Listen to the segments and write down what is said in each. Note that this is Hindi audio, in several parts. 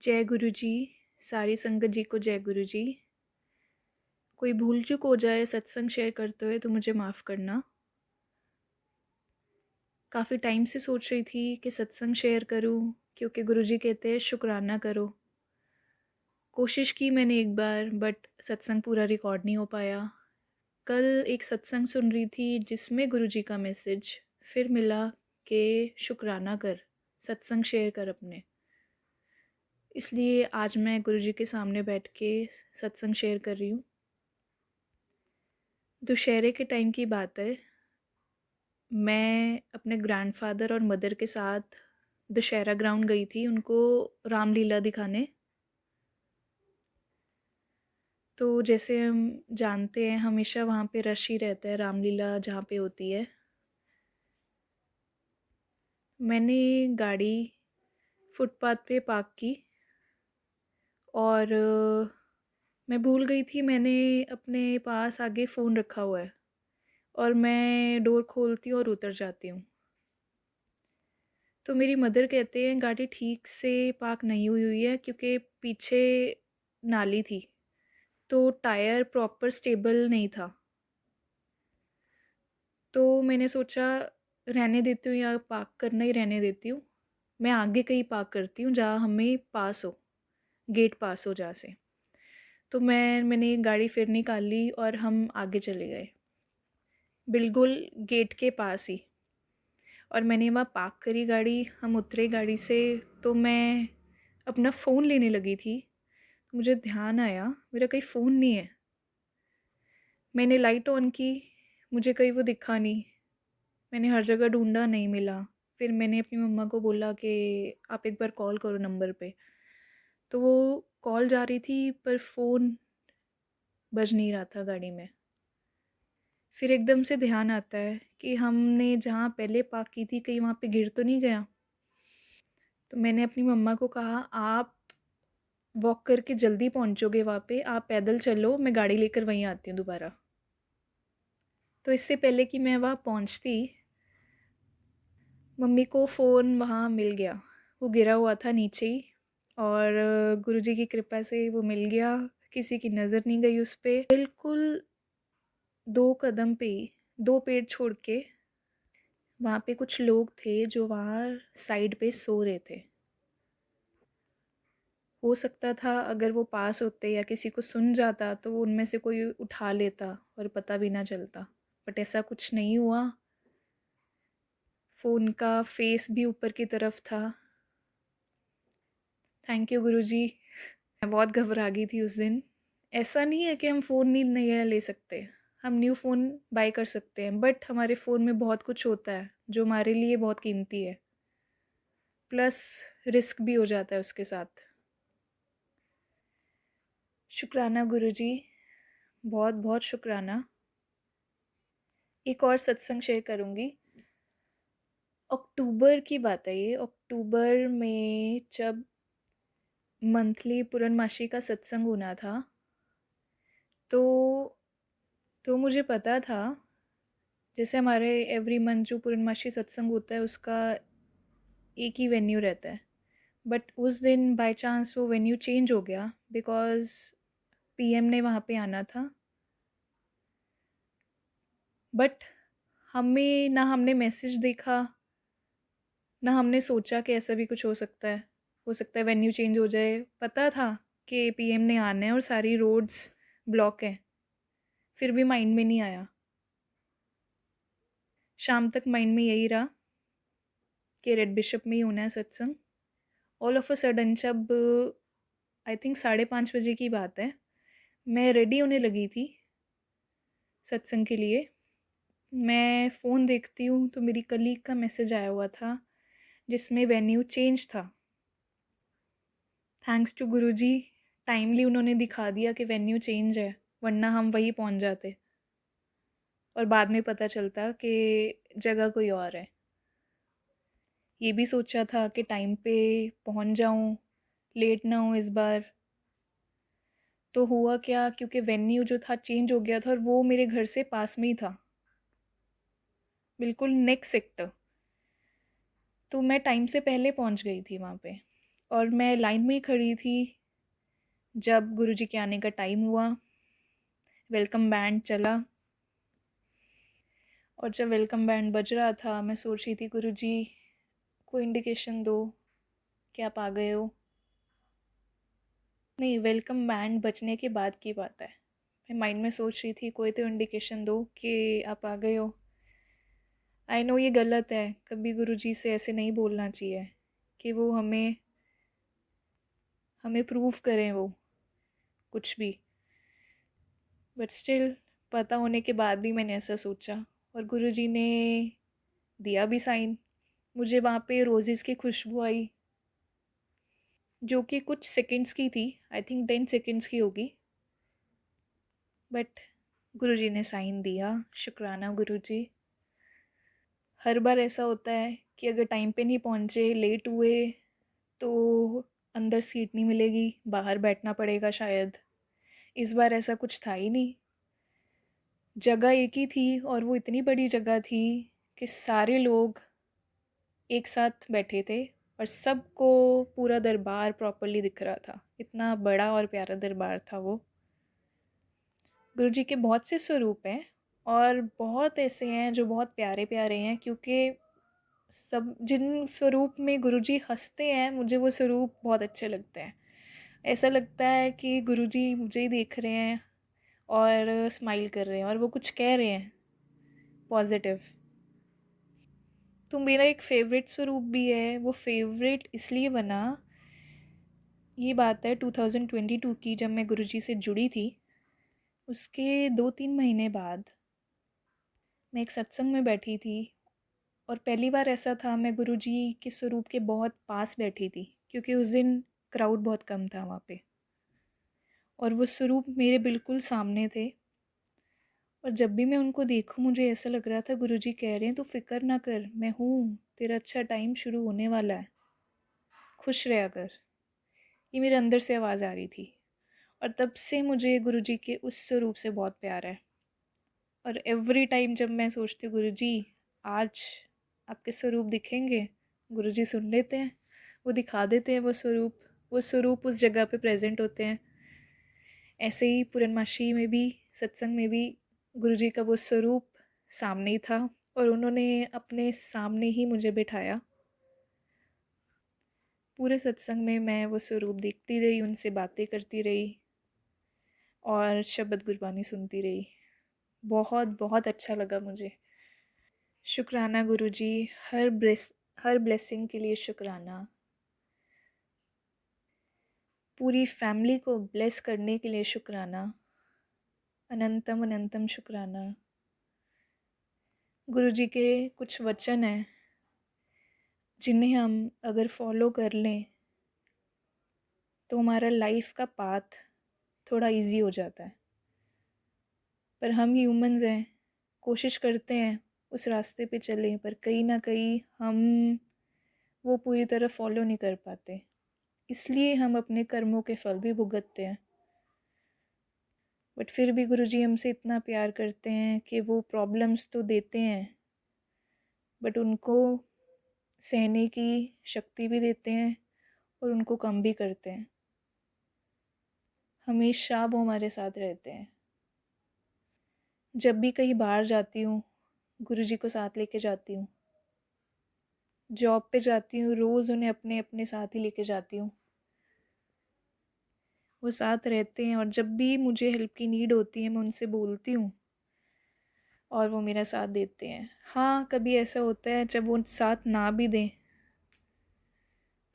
जय गुरु जी। सारी संगत जी को जय गुरु जी। कोई भूल चूक हो जाए सत्संग शेयर करते हुए तो मुझे माफ़ करना। काफ़ी टाइम से सोच रही थी कि सत्संग शेयर करूं, क्योंकि गुरु जी कहते हैं शुक्राना करो। कोशिश की मैंने एक बार, बट सत्संग पूरा रिकॉर्ड नहीं हो पाया। कल एक सत्संग सुन रही थी जिसमें गुरु जी का मैसेज फिर मिला कि शुक्राना कर, सत्संग शेयर कर अपने। इसलिए आज मैं गुरु जी के सामने बैठ के सत्संग शेयर कर रही हूँ। दशहरे के टाइम की बात है। मैं अपने ग्रैंडफ़ादर और मदर के साथ दशहरा ग्राउंड गई थी उनको रामलीला दिखाने। तो जैसे हम जानते हैं हमेशा वहाँ पे रश ही रहता है रामलीला जहाँ पे होती है। मैंने गाड़ी फुटपाथ पे पार्क की और मैं भूल गई थी मैंने अपने पास आगे फ़ोन रखा हुआ है और मैं डोर खोलती हूँ और उतर जाती हूँ। तो मेरी मदर कहते हैं गाड़ी ठीक से पार्क नहीं हुई हुई है क्योंकि पीछे नाली थी, तो टायर प्रॉपर स्टेबल नहीं था। तो मैंने सोचा रहने देती हूँ या पार्क करना ही रहने देती हूँ। मैं आगे कहीं पार्क करती हूँ जहाँ हमें पास हो, गेट पास हो जहाँ से। तो मैंने गाड़ी फिर निकाली और हम आगे चले गए, बिल्कुल गेट के पास ही। और मैंने वहाँ पार्क करी गाड़ी, हम उतरे गाड़ी से, तो मैं अपना फ़ोन लेने लगी थी। मुझे ध्यान आया मेरा कहीं फ़ोन नहीं है। मैंने लाइट ऑन की, मुझे कहीं वो दिखा नहीं। मैंने हर जगह ढूंढा, नहीं मिला। फिर मैंने अपनी मम्मा को बोला कि आप एक बार कॉल करो नंबर पे। तो वो कॉल जा रही थी पर फ़ोन बज नहीं रहा था गाड़ी में। फिर एकदम से ध्यान आता है कि हमने जहाँ पहले पार्क की थी कहीं वहाँ पे गिर तो नहीं गया। तो मैंने अपनी मम्मा को कहा आप वॉक करके जल्दी पहुँचोगे वहाँ पे, आप पैदल चलो, मैं गाड़ी लेकर वहीं आती हूँ दोबारा। तो इससे पहले कि मैं वहाँ पहुँचती, मम्मी को फ़ोन वहाँ मिल गया। वो गिरा हुआ था नीचे ही और गुरुजी की कृपा से वो मिल गया। किसी की नज़र नहीं गई उस पे। बिल्कुल 2 कदम पे ही, 2 पेड़ छोड़ के वहाँ पे कुछ लोग थे जो वहाँ साइड पे सो रहे थे। हो सकता था अगर वो पास होते या किसी को सुन जाता तो वो उनमें से कोई उठा लेता और पता भी ना चलता, बट ऐसा कुछ नहीं हुआ। फ़ोन का फेस भी ऊपर की तरफ था। थैंक यू गुरुजी। मैं बहुत घबरा गई थी उस दिन। ऐसा नहीं है कि हम फ़ोन नहीं नया ले सकते, हम न्यू फ़ोन बाय कर सकते हैं, बट हमारे फ़ोन में बहुत कुछ होता है जो हमारे लिए बहुत कीमती है, प्लस रिस्क भी हो जाता है उसके साथ। शुक्राना गुरुजी, बहुत बहुत शुक्राना। एक और सत्संग शेयर करूँगी। अक्टूबर की बात है ये। अक्टूबर में जब मंथली पूर्णमासी का सत्संग होना था, तो मुझे पता था जैसे हमारे एवरी मंथ जो पूर्णमासी सत्संग होता है उसका एक ही वेन्यू रहता है, बट उस दिन बाय चांस वो वेन्यू चेंज हो गया बिकॉज़ पीएम ने वहाँ पे आना था। बट हमें ना हमने मैसेज देखा, ना हमने सोचा कि ऐसा भी कुछ हो सकता है वेन्यू चेंज हो जाए। पता था कि पीएम ने आना है और सारी रोड्स ब्लॉक हैं, फिर भी माइंड में नहीं आया। शाम तक माइंड में यही रहा कि रेड बिशप में ही होना है सत्संग। ऑल ऑफ अ सडन जब आई थिंक 5:30 बजे की बात है, मैं रेडी होने लगी थी सत्संग के लिए। मैं फ़ोन देखती हूँ तो मेरी कलीग का मैसेज आया हुआ था जिसमें वेन्यू चेंज था। थैंक्स टू गुरुजी, टाइमली उन्होंने दिखा दिया कि वेन्यू चेंज है, वरना हम वहीं पहुँच जाते और बाद में पता चलता कि जगह कोई और है। ये भी सोचा था कि टाइम पे पहुँच जाऊँ, लेट ना हूँ इस बार। तो हुआ क्या, क्योंकि वेन्यू जो था चेंज हो गया था और वो मेरे घर से पास में ही था, बिल्कुल नेक्स्ट सेक्टर। तो मैं टाइम से पहले पहुंच गई थी वहाँ पे और मैं लाइन में ही खड़ी थी जब गुरुजी के आने का टाइम हुआ। वेलकम बैंड चला और जब वेलकम बैंड बज रहा था मैं सोच रही थी गुरुजी कोई इंडिकेशन दो कि आप आ गए हो। नहीं, वेलकम बैंड बजने के बाद की बात है। मैं माइंड में सोच रही थी कोई तो इंडिकेशन दो कि आप आ गए हो। आई नो ये गलत है, कभी गुरुजी से ऐसे नहीं बोलना चाहिए कि वो हमें प्रूव करें वो कुछ भी, बट स्टिल पता होने के बाद भी मैंने ऐसा सोचा और गुरुजी ने दिया भी साइन। मुझे वहाँ पे रोज़ेज़ की खुशबू आई जो कि कुछ सेकंड्स की थी, आई थिंक 10 सेकंड्स की होगी, बट गुरुजी ने साइन दिया। शुक्राना गुरुजी। हर बार ऐसा होता है कि अगर टाइम पे नहीं पहुँचे, लेट हुए तो अंदर सीट नहीं मिलेगी, बाहर बैठना पड़ेगा शायद। इस बार ऐसा कुछ था ही नहीं। जगह एक ही थी और वो इतनी बड़ी जगह थी कि सारे लोग एक साथ बैठे थे और सबको पूरा दरबार प्रॉपर्ली दिख रहा था। इतना बड़ा और प्यारा दरबार था वो। गुरुजी के बहुत से स्वरूप हैं और बहुत ऐसे हैं जो बहुत प्यारे प्यारे हैं, क्योंकि सब जिन स्वरूप में गुरुजी हंसते हैं मुझे वो स्वरूप बहुत अच्छे लगते हैं। ऐसा लगता है कि गुरुजी मुझे ही देख रहे हैं और स्माइल कर रहे हैं और वो कुछ कह रहे हैं पॉजिटिव। तो मेरा एक फ़ेवरेट स्वरूप भी है। वो फेवरेट इसलिए बना, ये बात है 2022 की, जब मैं गुरुजी से जुड़ी थी। उसके 2-3 महीने बाद मैं एक सत्संग में बैठी थी और पहली बार ऐसा था मैं गुरुजी के स्वरूप के बहुत पास बैठी थी, क्योंकि उस दिन क्राउड बहुत कम था वहाँ पे और वो स्वरूप मेरे बिल्कुल सामने थे। और जब भी मैं उनको देखूं मुझे ऐसा लग रहा था गुरुजी कह रहे हैं तो फ़िक्र ना कर, मैं हूँ, तेरा अच्छा टाइम शुरू होने वाला है, खुश रहा कर। ये मेरे अंदर से आवाज़ आ रही थी और तब से मुझे गुरुजी के उस स्वरूप से बहुत प्यार है। और एवरी टाइम जब मैं सोचती हूँ गुरुजी आज आपके स्वरूप दिखेंगे, गुरुजी सुन लेते हैं, वो दिखा देते हैं वो स्वरूप उस जगह पे प्रेजेंट होते हैं। ऐसे ही पूर्णमासी में भी, सत्संग में भी गुरुजी का वो स्वरूप सामने ही था और उन्होंने अपने सामने ही मुझे बिठाया। पूरे सत्संग में मैं वो स्वरूप देखती रही, उनसे बातें करती रही और शब्द गुरबानी सुनती रही। बहुत बहुत अच्छा लगा मुझे। शुक्राना गुरुजी, हर ब्लेसिंग के लिए शुक्राना। पूरी फैमिली को ब्लेस करने के लिए शुक्राना। अनंतम अनंतम शुक्राना। गुरुजी के कुछ वचन हैं जिन्हें हम अगर फॉलो कर लें तो हमारा लाइफ का पाथ थोड़ा इजी हो जाता है। पर हम ह्यूमंस हैं, कोशिश करते हैं उस रास्ते पे चलें, पर कहीं ना कहीं हम वो पूरी तरह फॉलो नहीं कर पाते, इसलिए हम अपने कर्मों के फल भी भुगतते हैं। बट फिर भी गुरुजी हमसे इतना प्यार करते हैं कि वो प्रॉब्लम्स तो देते हैं बट उनको सहने की शक्ति भी देते हैं और उनको कम भी करते हैं। हमेशा वो हमारे साथ रहते हैं। जब भी कहीं बाहर जाती हूँ गुरुजी को साथ लेके जाती हूँ। जॉब पे जाती हूँ, रोज़ उन्हें अपने अपने साथ ही लेके जाती हूँ। वो साथ रहते हैं और जब भी मुझे हेल्प की नीड होती है मैं उनसे बोलती हूँ और वो मेरा साथ देते हैं। हाँ, कभी ऐसा होता है जब वो साथ ना भी दें,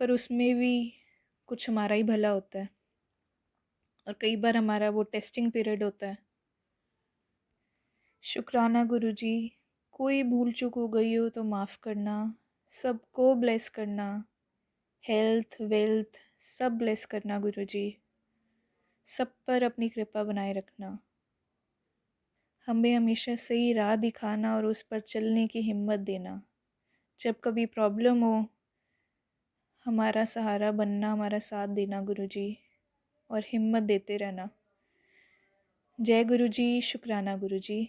पर उसमें भी कुछ हमारा ही भला होता है और कई बार हमारा वो टेस्टिंग पीरियड होता है। शुक्राना गुरुजी, कोई भूल चूक हो गई हो तो माफ़ करना, सबको ब्लेस करना, हेल्थ वेल्थ सब ब्लेस करना गुरुजी, सब पर अपनी कृपा बनाए रखना, हमें हमेशा सही राह दिखाना और उस पर चलने की हिम्मत देना। जब कभी प्रॉब्लम हो हमारा सहारा बनना, हमारा साथ देना गुरुजी और हिम्मत देते रहना। जय गुरुजी, शुक्राना गुरुजी।